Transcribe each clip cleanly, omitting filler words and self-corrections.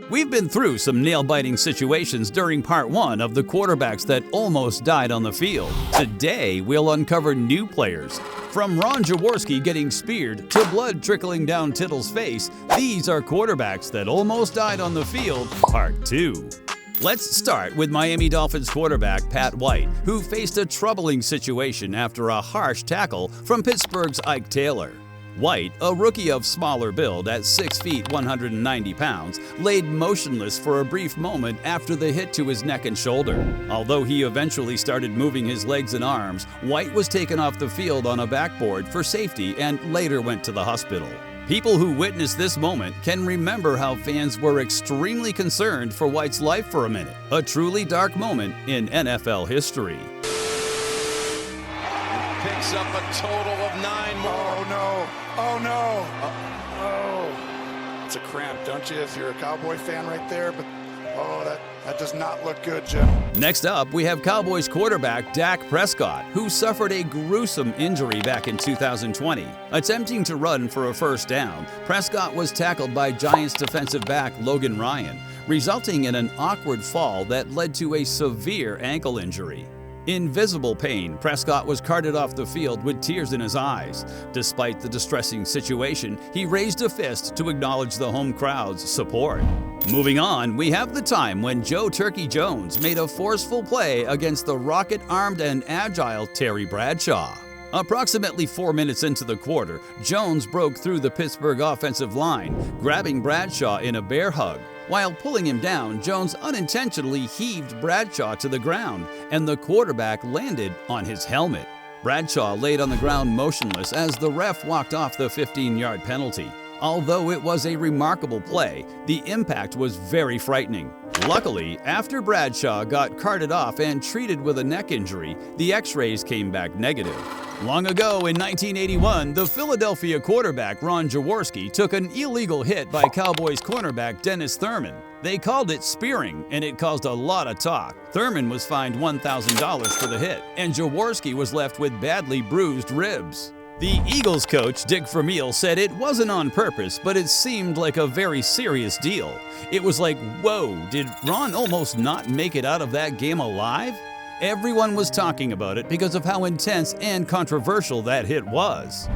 We've been through some nail-biting situations during part 1 of the quarterbacks that almost died on the field. Today, we'll uncover new players. From Ron Jaworski getting speared to blood trickling down Tittle's face, these are quarterbacks that almost died on the field, part 2. Let's start with Miami Dolphins quarterback Pat White, who faced a troubling situation after a harsh tackle from Pittsburgh's Ike Taylor. White, a rookie of smaller build at 6 feet 190 pounds, laid motionless for a brief moment after the hit to his neck and shoulder. Although he eventually started moving his legs and arms, White was taken off the field on a backboard for safety and later went to the hospital. People who witnessed this moment can remember how fans were extremely concerned for White's life for a minute. A truly dark moment in NFL history. Picks up a total of 9 more. Oh no! Oh no! Oh, it's a cramp, don't you? If you're a Cowboy fan right there, but that does not look good, Jim. Next up, we have Cowboys quarterback Dak Prescott, who suffered a gruesome injury back in 2020. Attempting to run for a first down, Prescott was tackled by Giants defensive back Logan Ryan, resulting in an awkward fall that led to a severe ankle injury. In visible pain, Prescott was carted off the field with tears in his eyes. Despite the distressing situation, he raised a fist to acknowledge the home crowd's support. Moving on, we have the time when Joe Turkey Jones made a forceful play against the rocket-armed and agile Terry Bradshaw. Approximately 4 minutes into the quarter, Jones broke through the Pittsburgh offensive line, grabbing Bradshaw in a bear hug. While pulling him down, Jones unintentionally heaved Bradshaw to the ground, and the quarterback landed on his helmet. Bradshaw laid on the ground motionless as the ref walked off the 15-yard penalty. Although it was a remarkable play, the impact was very frightening. Luckily, after Bradshaw got carted off and treated with a neck injury, the X-rays came back negative. Long ago in 1981, the Philadelphia quarterback Ron Jaworski took an illegal hit by Cowboys cornerback Dennis Thurman. They called it spearing, and it caused a lot of talk. Thurman was fined $1,000 for the hit, and Jaworski was left with badly bruised ribs. The Eagles coach, Dick Vermeil, said it wasn't on purpose, but it seemed like a very serious deal. It was like, whoa, did Ron almost not make it out of that game alive? Everyone was talking about it because of how intense and controversial that hit was.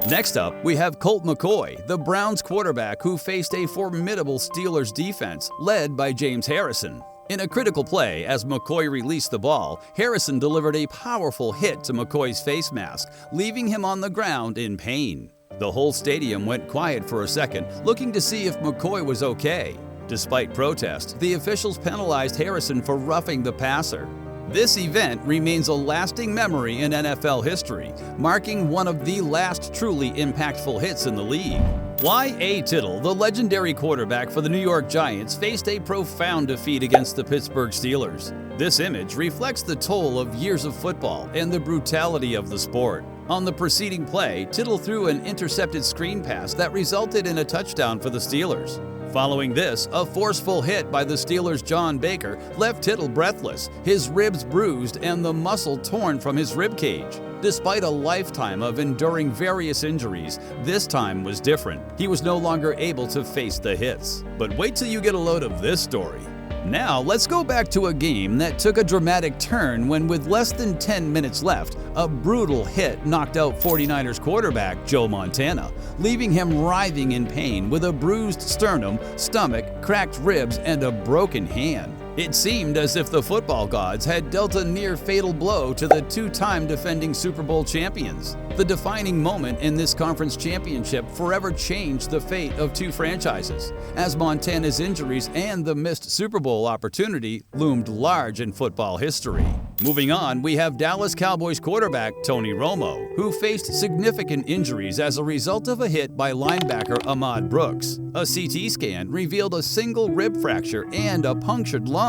Next up, we have Colt McCoy, the Browns quarterback who faced a formidable Steelers defense led by James Harrison. In a critical play, as McCoy released the ball, Harrison delivered a powerful hit to McCoy's face mask, leaving him on the ground in pain. The whole stadium went quiet for a second, looking to see if McCoy was okay. Despite protest, the officials penalized Harrison for roughing the passer. This event remains a lasting memory in NFL history, marking one of the last truly impactful hits in the league. Y.A. Tittle, the legendary quarterback for the New York Giants, faced a profound defeat against the Pittsburgh Steelers. This image reflects the toll of years of football and the brutality of the sport. On the preceding play, Tittle threw an intercepted screen pass that resulted in a touchdown for the Steelers. Following this, a forceful hit by the Steelers' John Baker left Tittle breathless, his ribs bruised and the muscle torn from his rib cage. Despite a lifetime of enduring various injuries, this time was different. He was no longer able to face the hits. But wait till you get a load of this story. Now, let's go back to a game that took a dramatic turn when, with less than 10 minutes left, a brutal hit knocked out 49ers quarterback Joe Montana, leaving him writhing in pain with a bruised sternum, stomach, cracked ribs, and a broken hand. It seemed as if the football gods had dealt a near-fatal blow to the two-time defending Super Bowl champions. The defining moment in this conference championship forever changed the fate of two franchises, as Montana's injuries and the missed Super Bowl opportunity loomed large in football history. Moving on, we have Dallas Cowboys quarterback Tony Romo, who faced significant injuries as a result of a hit by linebacker Ahmad Brooks. A CT scan revealed a single rib fracture and a punctured lung.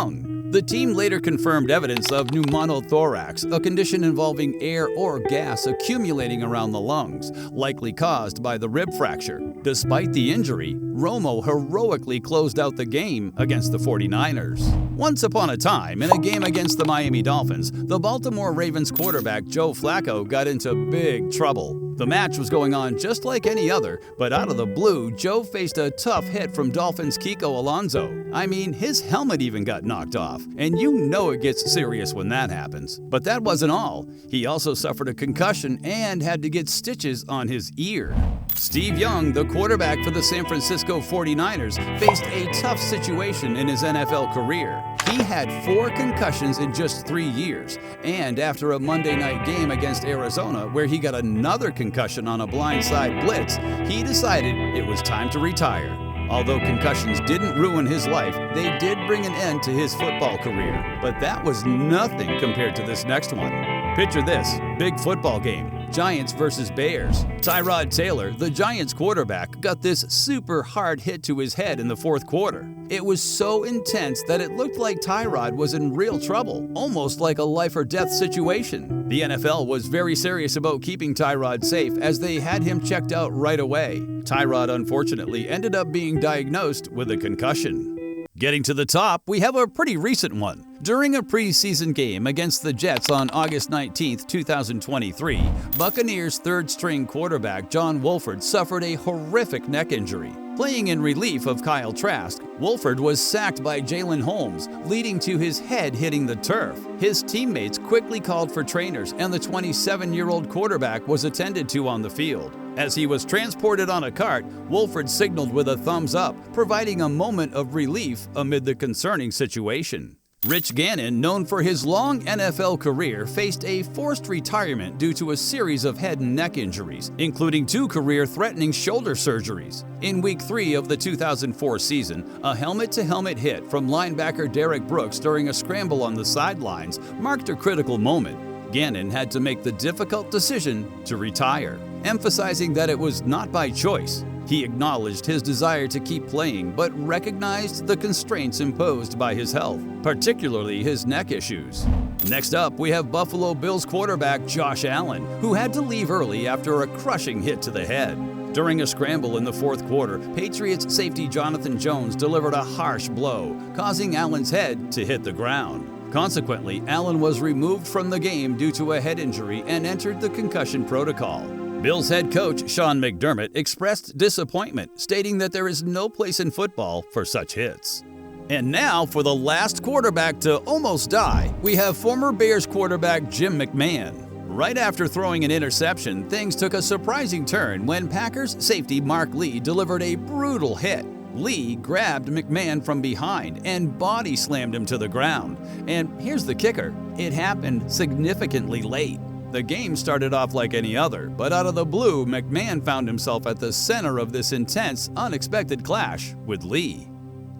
The team later confirmed evidence of pneumothorax, a condition involving air or gas accumulating around the lungs, likely caused by the rib fracture. Despite the injury, Romo heroically closed out the game against the 49ers. Once upon a time, in a game against the Miami Dolphins, the Baltimore Ravens quarterback Joe Flacco got into big trouble. The match was going on just like any other, but out of the blue, Joe faced a tough hit from Dolphins' Kiko Alonso. I mean, his helmet even got knocked off, and you know it gets serious when that happens. But that wasn't all. He also suffered a concussion and had to get stitches on his ear. Steve Young, the quarterback for the San Francisco 49ers, faced a tough situation in his NFL career. He had 4 concussions in just 3 years, and after a Monday night game against Arizona where he got another concussion on a blindside blitz, he decided it was time to retire. Although concussions didn't ruin his life, they did bring an end to his football career. But that was nothing compared to this next one. Picture this, big football game. Giants versus Bears. Tyrod Taylor, the Giants quarterback, got this super hard hit to his head in the fourth quarter. It was so intense that it looked like Tyrod was in real trouble, almost like a life or death situation. The NFL was very serious about keeping Tyrod safe as they had him checked out right away. Tyrod unfortunately ended up being diagnosed with a concussion. Getting to the top, we have a pretty recent one. During a preseason game against the Jets on August 19, 2023, Buccaneers' third-string quarterback John Wolford suffered a horrific neck injury. Playing in relief of Kyle Trask, Wolford was sacked by Jalen Holmes, leading to his head hitting the turf. His teammates quickly called for trainers, and the 27-year-old quarterback was attended to on the field. As he was transported on a cart, Wolford signaled with a thumbs up, providing a moment of relief amid the concerning situation. Rich Gannon, known for his long NFL career, faced a forced retirement due to a series of head and neck injuries, including 2 career-threatening shoulder surgeries. In Week 3 of the 2004 season, a helmet-to-helmet hit from linebacker Derek Brooks during a scramble on the sidelines marked a critical moment. Gannon had to make the difficult decision to retire, emphasizing that it was not by choice. He acknowledged his desire to keep playing, but recognized the constraints imposed by his health, particularly his neck issues. Next up, we have Buffalo Bills quarterback Josh Allen, who had to leave early after a crushing hit to the head. During a scramble in the fourth quarter, Patriots safety Jonathan Jones delivered a harsh blow, causing Allen's head to hit the ground. Consequently, Allen was removed from the game due to a head injury and entered the concussion protocol. Bills head coach Sean McDermott expressed disappointment, stating that there is no place in football for such hits. And now, for the last quarterback to almost die, we have former Bears quarterback Jim McMahon. Right after throwing an interception, things took a surprising turn when Packers safety Mark Lee delivered a brutal hit. Lee grabbed McMahon from behind and body slammed him to the ground. And here's the kicker, it happened significantly late. The game started off like any other, but out of the blue, McMahon found himself at the center of this intense, unexpected clash with Lee.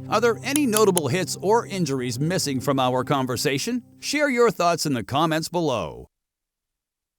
Are there any notable hits or injuries missing from our conversation? Share your thoughts in the comments below.